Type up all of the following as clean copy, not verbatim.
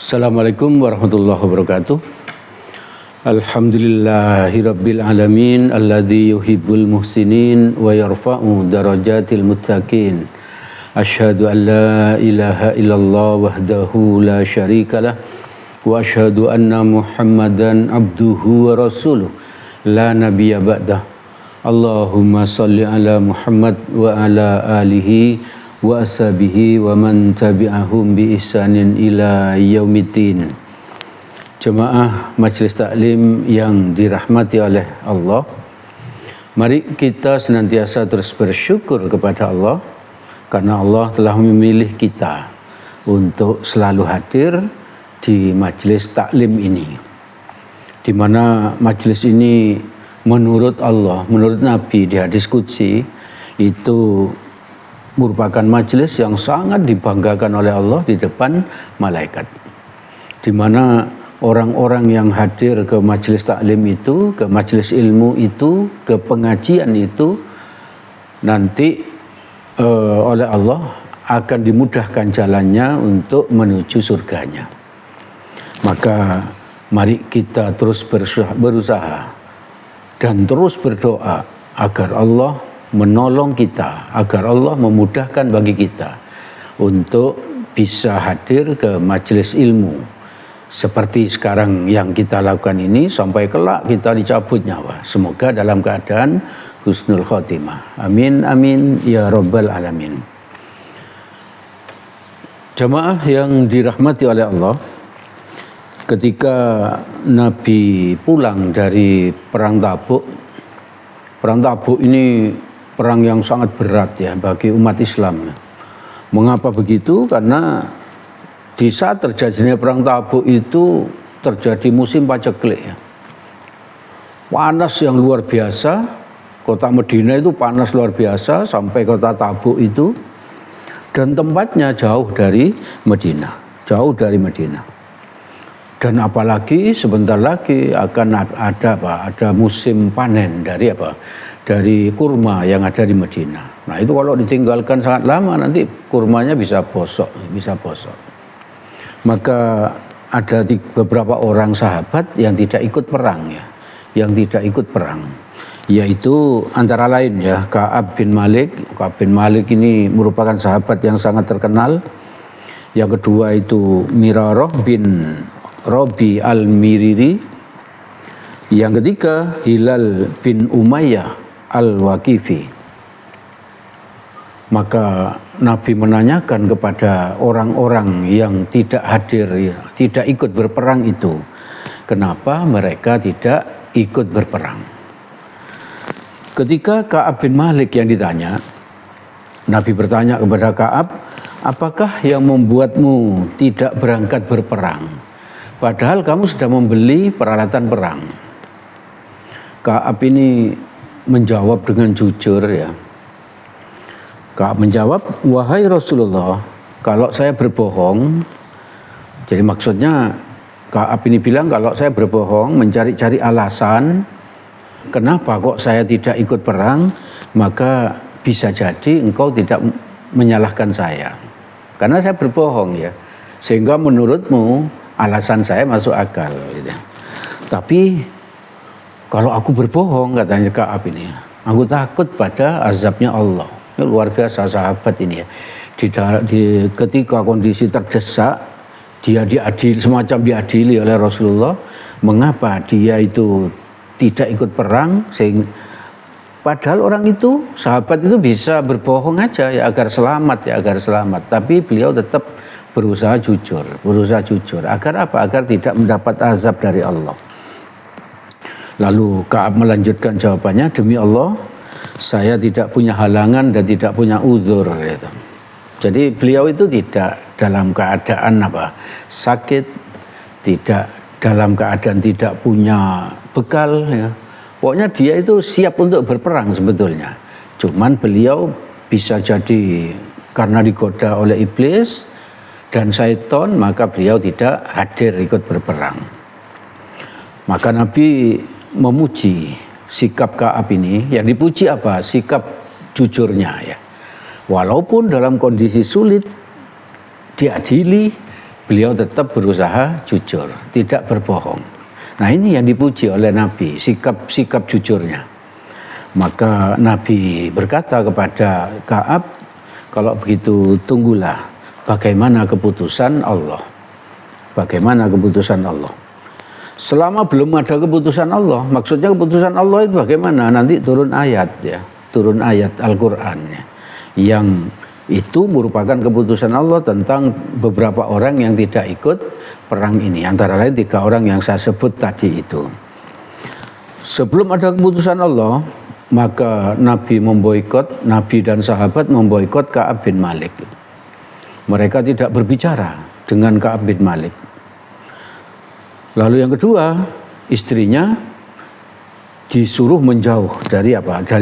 Assalamualaikum warahmatullahi wabarakatuh. Alhamdulillahirabbil alamin alladzi yuhibbul muhsinin wa yarfa'u darajatil muttaqin. Asyhadu an la ilaha illallah wahdahu la syarikalah wa asyhadu anna Muhammadan abduhu wa rasuluh la nabiyya ba'dah. Allahumma shalli ala Muhammad wa ala alihi wa ashabihi wa man tabi'ahum bi ihsanin ila yaumiddin. Jemaah Majelis Taklim yang dirahmati oleh Allah, mari kita senantiasa terus bersyukur kepada Allah karena Allah telah memilih kita untuk selalu hadir di Majelis Taklim ini, di mana majelis ini menurut Allah, menurut Nabi di hadis qudsi itu merupakan majelis yang sangat dibanggakan oleh Allah di depan malaikat, di mana orang-orang yang hadir ke majelis taklim itu, ke majelis ilmu itu, ke pengajian itu nanti oleh Allah akan dimudahkan jalannya untuk menuju surganya. Maka mari kita terus berusaha dan terus berdoa agar Allah menolong kita, agar Allah memudahkan bagi kita untuk bisa hadir ke majelis ilmu seperti sekarang yang kita lakukan ini sampai kelak kita dicabut nyawa. Semoga dalam keadaan husnul khotimah. Amin amin ya rabbal alamin. Jamaah yang dirahmati oleh Allah, ketika Nabi pulang dari perang Tabuk ini perang yang sangat berat ya bagi umat Islam. Mengapa begitu? Karena di saat terjadinya perang Tabuk itu terjadi musim paceklik ya. Panas yang luar biasa, kota Madinah itu panas luar biasa sampai kota Tabuk itu, dan tempatnya jauh dari Madinah, Dan apalagi sebentar lagi akan ada musim panen dari kurma yang ada di Madinah. Nah itu kalau ditinggalkan sangat lama nanti kurmanya bisa bosok. Maka ada beberapa orang sahabat yang tidak ikut perang ya, yaitu antara lain ya Ka'ab bin Malik. Ka'ab bin Malik ini merupakan sahabat yang sangat terkenal. Yang kedua itu Mirarah bin Rabi al-Miriri. Yang ketiga Hilal bin Umayyah al-Waqifi. Maka Nabi menanyakan kepada orang-orang yang tidak hadir, tidak ikut berperang itu, kenapa mereka tidak ikut berperang. Ketika Ka'ab bin Malik yang ditanya, Nabi bertanya kepada Ka'ab, apakah yang membuatmu tidak berangkat berperang? Padahal kamu sudah membeli peralatan perang. Ka'ab ini menjawab dengan jujur ya. Ka'ab menjawab, wahai Rasulullah, kalau saya berbohong, jadi maksudnya Ka'ab ini bilang kalau saya berbohong, mencari-cari alasan kenapa kok saya tidak ikut perang, maka bisa jadi engkau tidak menyalahkan saya. Karena saya berbohong ya, sehingga menurutmu alasan saya masuk akal gitu. Tapi kalau aku berbohong, katanya Ka'ab ini, aku takut pada azabnya Allah. Ini luar biasa sahabat ini ya. Ketika kondisi terdesak, dia semacam diadili oleh Rasulullah. Mengapa dia itu tidak ikut perang? Padahal orang itu, sahabat itu bisa berbohong aja ya agar selamat. Tapi beliau tetap berusaha jujur. Agar apa? Agar tidak mendapat azab dari Allah. Lalu Ka'ab melanjutkan jawabannya, demi Allah, saya tidak punya halangan dan tidak punya uzur. Gitu. Jadi beliau itu tidak dalam keadaan sakit, tidak dalam keadaan tidak punya bekal. Ya. Pokoknya dia itu siap untuk berperang sebetulnya. Cuman beliau bisa jadi karena digoda oleh iblis dan syaitan, maka beliau tidak hadir ikut berperang. Maka Nabi memuji sikap Ka'ab ini. Yang dipuji apa? Sikap jujurnya ya. Walaupun dalam kondisi sulit, diadili, beliau tetap berusaha jujur, tidak berbohong. Nah ini yang dipuji oleh Nabi, sikap jujurnya. Maka Nabi berkata kepada Ka'ab, kalau begitu tunggulah bagaimana keputusan Allah. Bagaimana keputusan Allah. Selama belum ada keputusan Allah, maksudnya keputusan Allah itu bagaimana? Nanti turun ayat ya, turun ayat Al-Quran ya, yang itu merupakan keputusan Allah tentang beberapa orang yang tidak ikut perang ini. Antara lain 3 orang yang saya sebut tadi itu. Sebelum ada keputusan Allah, maka Nabi dan sahabat memboikot Ka'ab bin Malik. Mereka tidak berbicara dengan Ka'ab bin Malik. Lalu yang kedua, istrinya disuruh menjauh dari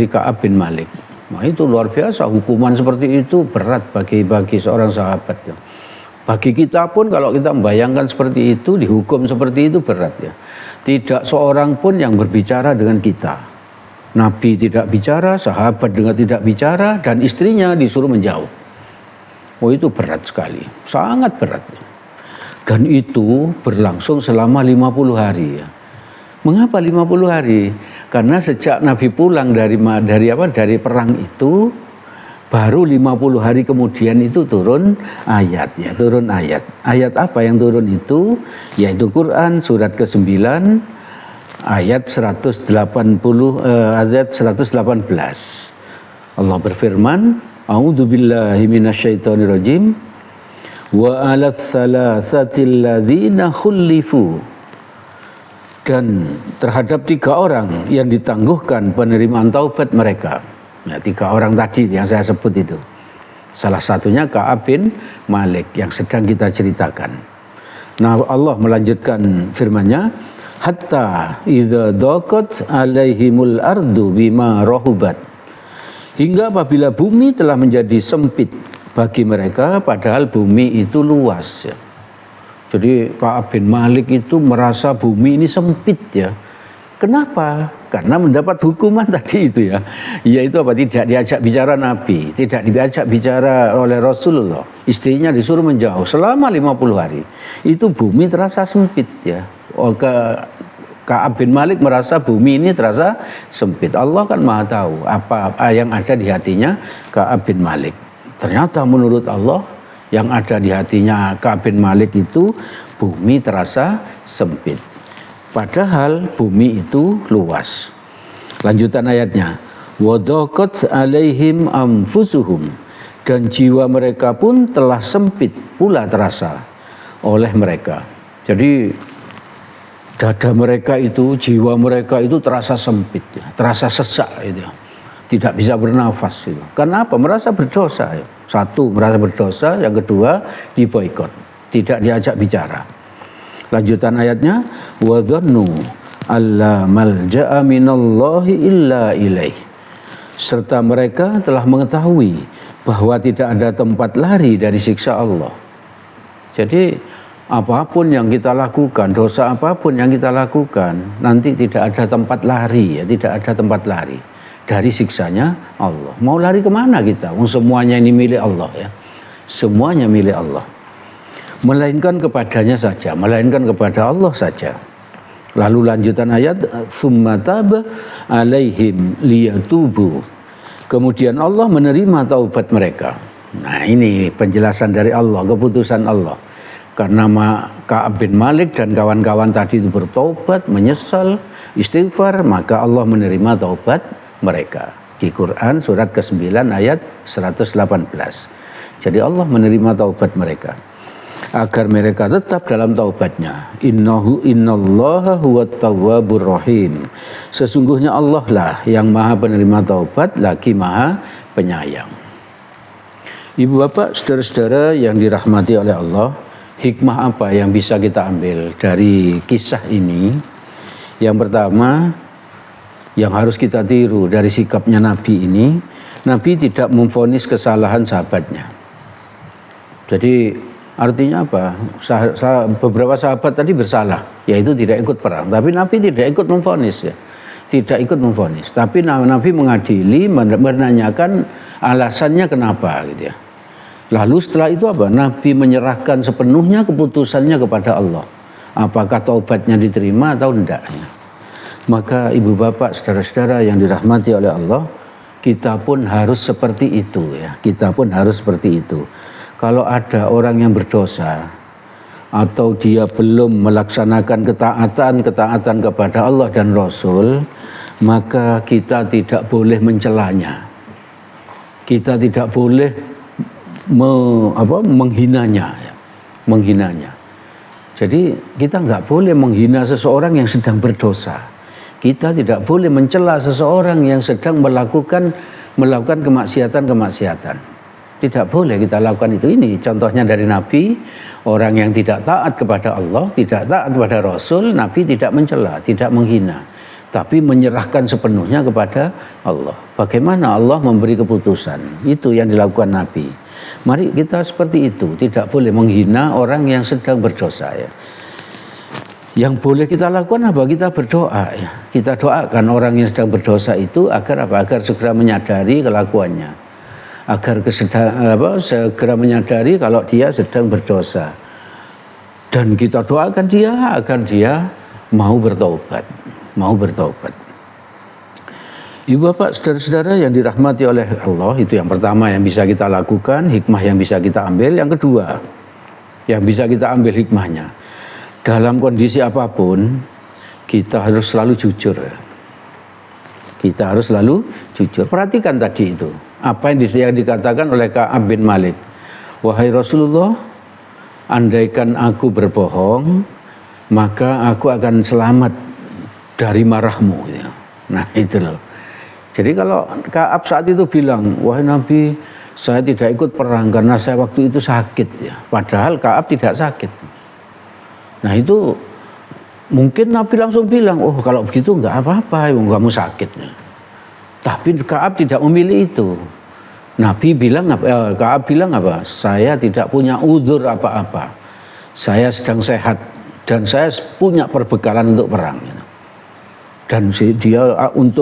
Ka'ab bin Malik. Nah itu luar biasa, hukuman seperti itu berat bagi seorang sahabat ya. Bagi kita pun kalau kita membayangkan seperti itu, dihukum seperti itu berat ya. Tidak seorang pun yang berbicara dengan kita. Nabi tidak bicara, sahabat dengan tidak bicara, dan istrinya disuruh menjauh. Oh itu berat sekali, sangat berat. Dan itu berlangsung selama 50 hari ya. Mengapa 50 hari? Karena sejak Nabi pulang dari perang itu, baru 50 hari kemudian itu turun ayat ya, turun ayat. Ayat apa yang turun itu? Yaitu Quran surat ke-9 ayat 118. Allah berfirman, A'udzubillahi minasyaitonirrajim. Wa 'alas salasatil ladzina khulifu, dan terhadap 3 orang yang ditangguhkan penerimaan taubat mereka. Ya, 3 orang tadi yang saya sebut itu. Salah satunya Ka'ab bin Malik yang sedang kita ceritakan. Nah, Allah melanjutkan firman-Nya, hatta idza daqat alaihimul ardu bima rahubat. Hingga apabila bumi telah menjadi sempit bagi mereka, padahal bumi itu luas ya. Jadi Ka'ab bin Malik itu merasa bumi ini sempit ya. Kenapa? Karena mendapat hukuman tadi itu ya. Yaitu tidak diajak bicara Nabi, tidak diajak bicara oleh Rasulullah. Istrinya disuruh menjauh selama 50 hari. Itu bumi terasa sempit ya. Ka'ab bin Malik merasa bumi ini terasa sempit. Allah kan Maha tahu apa yang ada di hatinya Ka'ab bin Malik. Ternyata menurut Allah yang ada di hatinya Ka'ab bin Malik itu bumi terasa sempit. Padahal bumi itu luas. Lanjutan ayatnya, wadaqat alaihim anfusuhum, dan jiwa mereka pun telah sempit pula terasa oleh mereka. Jadi dada mereka itu, jiwa mereka itu terasa sempit, terasa sesak itu. Tidak bisa bernafas itu. Karena apa? Merasa berdosa ya. Satu, merasa berdosa, yang kedua diboikot, tidak diajak bicara. Lanjutan ayatnya, wa dhannu alla malja'a minallahi illa ilaih, serta mereka telah mengetahui bahwa tidak ada tempat lari dari siksa Allah. Jadi apapun yang kita lakukan, dosa apapun yang kita lakukan, nanti tidak ada tempat lari ya, tidak ada tempat lari dari siksanya Allah. Mau lari kemana kita? Semuanya ini milik Allah ya. Semuanya milik Allah. Melainkan kepadanya saja, melainkan kepada Allah saja. Lalu lanjutan ayat, tsumma taba alaihim liyatubu. Kemudian Allah menerima taubat mereka. Nah, ini penjelasan dari Allah, keputusan Allah. Karena Ka'ab bin Malik dan kawan-kawan tadi itu bertaubat, menyesal, istighfar, maka Allah menerima taubat mereka. Di Quran surat ke-9 ayat 118. Jadi Allah menerima taubat mereka agar mereka tetap dalam taubatnya. Innallaha huwat tawwabur rahim. Sesungguhnya Allah lah yang Maha penerima taubat lagi Maha penyayang. Ibu bapak, saudara-saudara yang dirahmati oleh Allah, hikmah apa yang bisa kita ambil dari kisah ini? Yang pertama, yang harus kita tiru dari sikapnya Nabi ini, Nabi tidak memvonis kesalahan sahabatnya. Jadi artinya apa? Beberapa sahabat tadi bersalah, yaitu tidak ikut perang. Tapi Nabi tidak ikut memvonis ya, tidak ikut memvonis. Tapi Nabi mengadili, menanyakan alasannya kenapa gitu ya. Lalu setelah itu apa? Nabi menyerahkan sepenuhnya keputusannya kepada Allah. Apakah taubatnya diterima atau tidak? Maka ibu bapak, saudara-saudara yang dirahmati oleh Allah, kita pun harus seperti itu ya. Kita pun harus seperti itu. Kalau ada orang yang berdosa atau dia belum melaksanakan ketaatan kepada Allah dan Rasul, maka kita tidak boleh mencelanya. Kita tidak boleh menghinanya. Jadi kita nggak boleh menghina seseorang yang sedang berdosa. Kita tidak boleh mencela seseorang yang sedang melakukan kemaksiatan. Tidak boleh kita lakukan itu. Ini contohnya dari Nabi, orang yang tidak taat kepada Allah, tidak taat kepada Rasul, Nabi tidak mencela, tidak menghina, tapi menyerahkan sepenuhnya kepada Allah. Bagaimana Allah memberi keputusan, itu yang dilakukan Nabi. Mari kita seperti itu, tidak boleh menghina orang yang sedang berdosa ya. Yang boleh kita lakukan apa? Kita berdoa ya. Kita doakan orang yang sedang berdosa itu agar apa? Agar segera menyadari kelakuannya. Agar segera menyadari kalau dia sedang berdosa. Dan kita doakan dia agar dia mau bertobat. Ibu bapak, saudara-saudara yang dirahmati oleh Allah, itu yang pertama yang bisa kita lakukan, hikmah yang bisa kita ambil. Yang kedua yang bisa kita ambil hikmahnya, dalam kondisi apapun kita harus selalu jujur. Kita harus selalu jujur. Perhatikan tadi itu, apa yang dikatakan oleh Ka'ab bin Malik. Wahai Rasulullah, andaikan aku berbohong, maka aku akan selamat dari marahmu. Nah itu loh. Jadi kalau Ka'ab saat itu bilang, wahai Nabi, saya tidak ikut perang karena saya waktu itu sakit ya. Padahal Ka'ab tidak sakit. Nah itu mungkin Nabi langsung bilang, oh kalau begitu enggak apa-apa, kamu sakit. Tapi Ka'ab tidak memilih itu. Ka'ab bilang apa? Saya tidak punya uzur apa-apa. Saya sedang sehat dan saya punya perbekalan untuk perang. Dan dia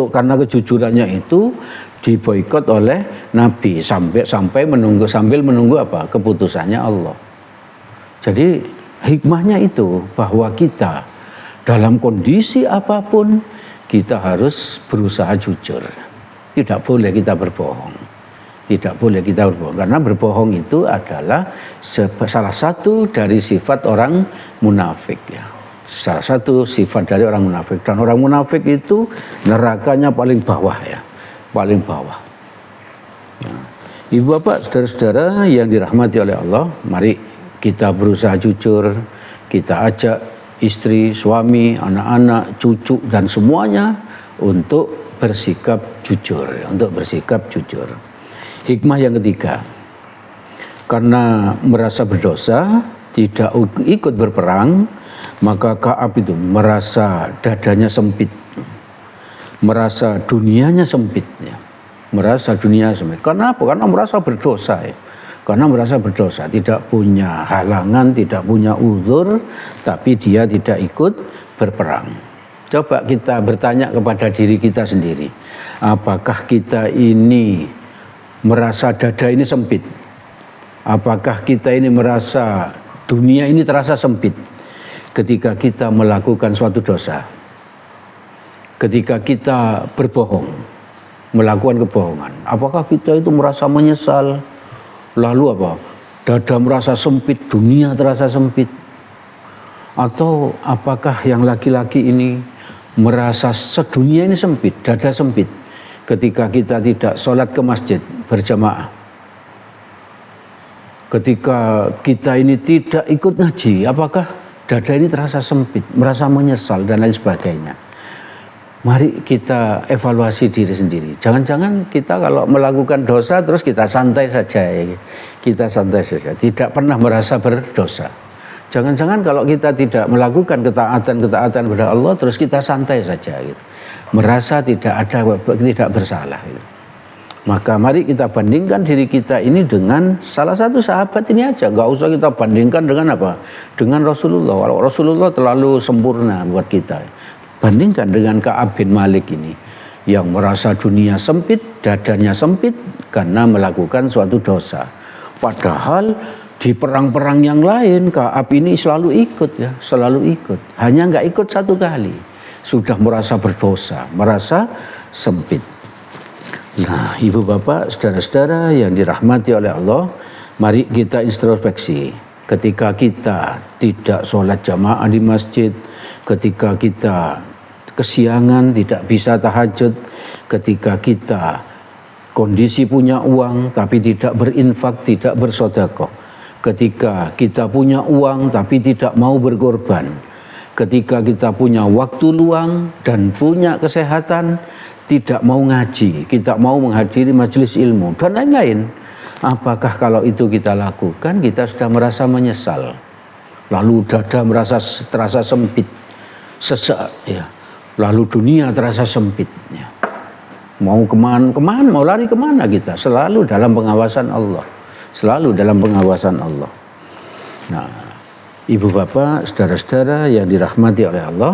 karena kejujurannya itu diboikot oleh Nabi sambil menunggu apa? Keputusannya Allah. Jadi hikmahnya itu bahwa kita dalam kondisi apapun kita harus berusaha jujur. Tidak boleh kita berbohong. Karena berbohong itu adalah salah satu dari sifat orang munafik ya. Salah satu sifat dari orang munafik, dan orang munafik itu nerakanya paling bawah ya, paling bawah. Nah, ibu bapak, saudara-saudara yang dirahmati oleh Allah, mari kita berusaha jujur. Kita ajak istri, suami, anak-anak, cucu dan semuanya untuk bersikap jujur, Hikmah yang ketiga, karena merasa berdosa, tidak ikut berperang, maka Ka'ab itu merasa dadanya sempit, merasa dunianya sempit ya. Kenapa? Karena merasa berdosa ya. Tidak punya halangan, tidak punya uzur, tapi dia tidak ikut berperang. Coba kita bertanya kepada diri kita sendiri, apakah kita ini merasa dada ini sempit? Apakah kita ini merasa dunia ini terasa sempit ketika kita melakukan suatu dosa, ketika kita berbohong, melakukan kebohongan? Apakah kita itu merasa menyesal? Lalu apa? Dada merasa sempit, dunia terasa sempit? Atau apakah yang laki-laki ini merasa sedunia ini sempit, dada sempit ketika kita tidak sholat ke masjid berjamaah? Ketika kita ini tidak ikut ngaji, apakah dada ini terasa sempit, merasa menyesal dan lain sebagainya? Mari kita evaluasi diri sendiri. Jangan-jangan kita kalau melakukan dosa terus kita santai saja, tidak pernah merasa berdosa. Jangan-jangan kalau kita tidak melakukan ketaatan kepada Allah terus kita santai saja, merasa tidak bersalah. Maka mari kita bandingkan diri kita ini dengan salah satu sahabat ini aja. Nggak usah kita bandingkan dengan apa? Dengan Rasulullah. Kalau Rasulullah terlalu sempurna buat kita. Bandingkan dengan Ka'ab bin Malik ini, yang merasa dunia sempit, dadanya sempit karena melakukan suatu dosa. Padahal di perang-perang yang lain Ka'ab ini selalu ikut ya, selalu ikut. Hanya nggak ikut satu kali, sudah merasa berdosa, merasa sempit. Nah, ibu bapak, saudara-saudara yang dirahmati oleh Allah, mari kita introspeksi. Ketika kita tidak sholat jamaah di masjid, ketika kita kesiangan tidak bisa tahajud, ketika kita kondisi punya uang tapi tidak berinfak, tidak bersedekah, ketika kita punya uang tapi tidak mau berkorban, ketika kita punya waktu luang dan punya kesehatan, tidak mau ngaji, tidak mau menghadiri majelis ilmu dan lain-lain. Apakah kalau itu kita lakukan, kita sudah merasa menyesal, lalu dada terasa sempit, sesak ya, lalu dunia terasa sempit ya. Mau kemana, mau lari kemana kita? Selalu dalam pengawasan Allah, selalu dalam pengawasan Allah. Nah, ibu bapak, saudara-saudara yang dirahmati oleh Allah,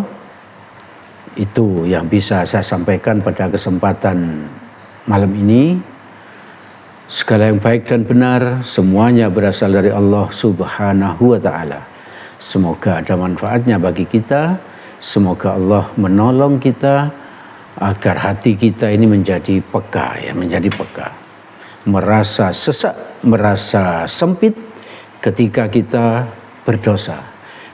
itu yang bisa saya sampaikan pada kesempatan malam ini. Segala yang baik dan benar semuanya berasal dari Allah Subhanahu wa Ta'ala. Semoga ada manfaatnya bagi kita. Semoga Allah menolong kita agar hati kita ini menjadi peka ya, menjadi peka. Merasa sesak, merasa sempit ketika kita berdosa.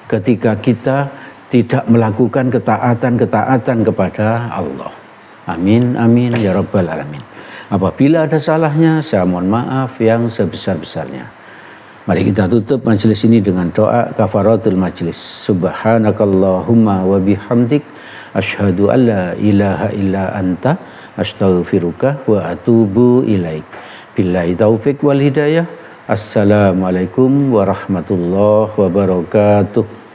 Ketika kita tidak melakukan ketaatan kepada Allah. Amin, amin, ya rabbal alamin. Apabila ada salahnya, saya mohon maaf yang sebesar-besarnya. Mari kita tutup majelis ini dengan doa kafaratul majelis. Subhanakallahumma wa bihamdik, asyhadu an la ilaha illa anta, astaghfiruka wa atubu ilaik. Billahi taufik wal hidayah. Assalamualaikum warahmatullahi wabarakatuh.